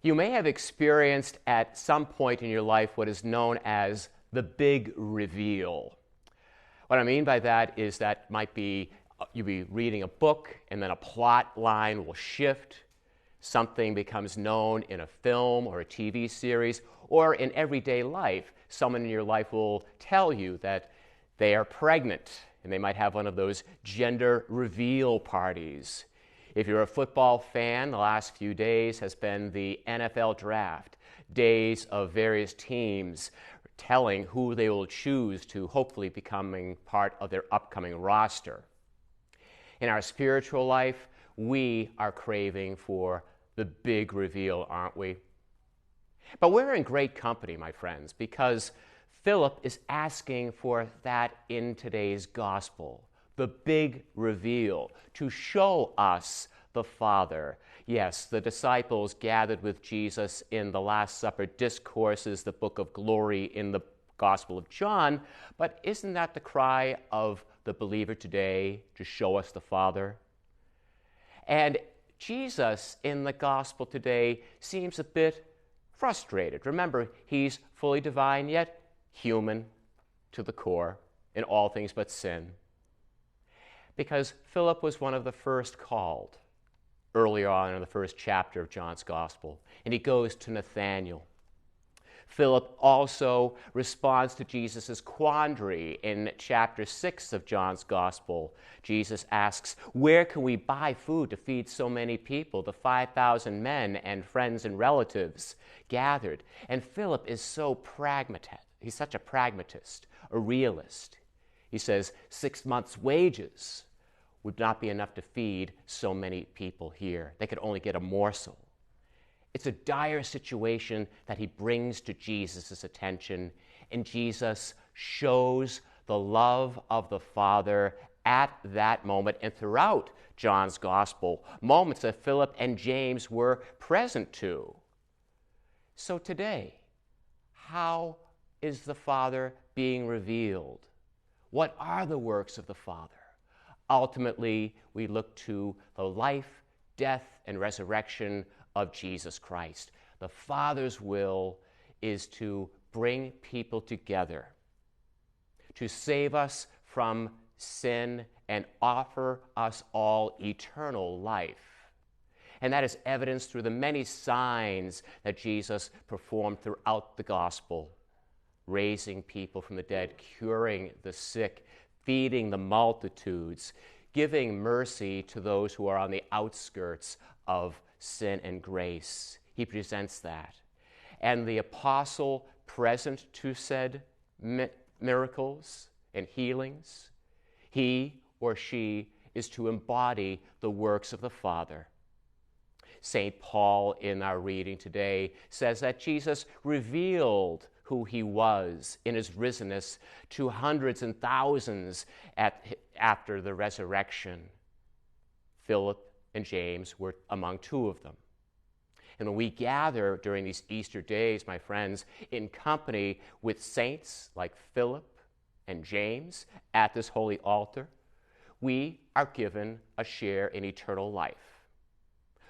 You may have experienced at some point in your life what is known as the big reveal. What I mean by that is that might be you'll be reading a book and then a plot line will shift. Something becomes known in a film or a TV series, or in everyday life, someone in your life will tell you that they are pregnant, and they might have one of those gender reveal parties. If you're a football fan, the last few days has been the NFL draft, days of various teams telling who they will choose to hopefully becoming part of their upcoming roster. In our spiritual life, we are craving for the big reveal, aren't we? But we're in great company, my friends, because Philip is asking for that in today's gospel, the big reveal, to show us the Father. Yes, the disciples gathered with Jesus in the Last Supper discourses, the book of glory in the Gospel of John, but isn't that the cry of the believer today, to show us the Father? And Jesus in the gospel today seems a bit frustrated. Remember, he's fully divine yet human to the core in all things but sin. Because Philip was one of the first called earlier on in the first chapter of John's gospel, and he goes to Nathanael. Philip also responds to Jesus' quandary in chapter 6 of John's Gospel. Jesus asks, where can we buy food to feed so many people, the 5,000 men and friends and relatives gathered? And Philip is so pragmatic. He's such a pragmatist, a realist. He says 6 months' wages would not be enough to feed so many people here. They could only get a morsel. It's a dire situation that he brings to Jesus' attention, and Jesus shows the love of the Father at that moment and throughout John's Gospel, moments that Philip and James were present to. So today, how is the Father being revealed? What are the works of the Father? Ultimately, we look to the life, death, and resurrection of Jesus Christ. The Father's will is to bring people together, to save us from sin and offer us all eternal life. And that is evidenced through the many signs that Jesus performed throughout the gospel, raising people from the dead, curing the sick, feeding the multitudes, giving mercy to those who are on the outskirts of sin and grace. He presents that. And the apostle present to said miracles and healings, he or she is to embody the works of the Father. St. Paul, in our reading today, says that Jesus revealed who he was in his risenness to hundreds and thousands after the resurrection. Philip and James were among two of them. And when we gather during these Easter days, my friends, in company with saints like Philip and James at this holy altar, we are given a share in eternal life.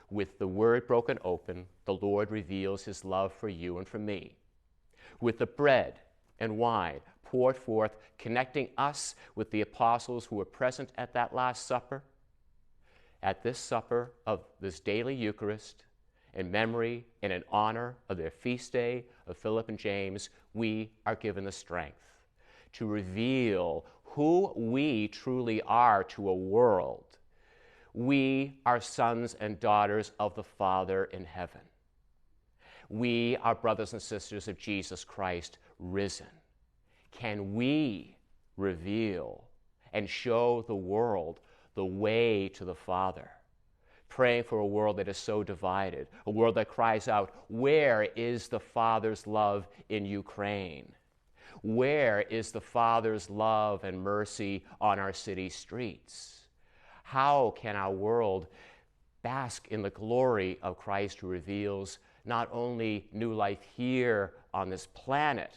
With the Word broken open, the Lord reveals his love for you and for me. With the bread and wine poured forth, connecting us with the apostles who were present at that Last Supper, at this supper of this daily Eucharist, in memory and in honor of their feast day of Philip and James, we are given the strength to reveal who we truly are to a world. We are sons and daughters of the Father in heaven. We are brothers and sisters of Jesus Christ risen. Can we reveal and show the world the way to the Father? Praying for a world that is so divided, a world that cries out, where is the Father's love in Ukraine? Where is the Father's love and mercy on our city streets? How can our world bask in the glory of Christ who reveals not only new life here on this planet,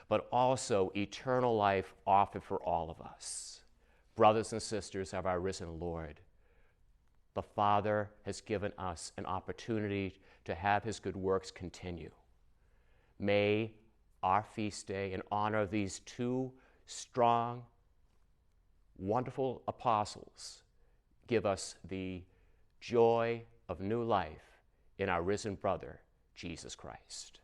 but also eternal life offered for all of us? Brothers and sisters of our risen Lord, the Father has given us an opportunity to have his good works continue. May our feast day, in honor of these two strong, wonderful apostles, give us the joy of new life in our risen brother, Jesus Christ.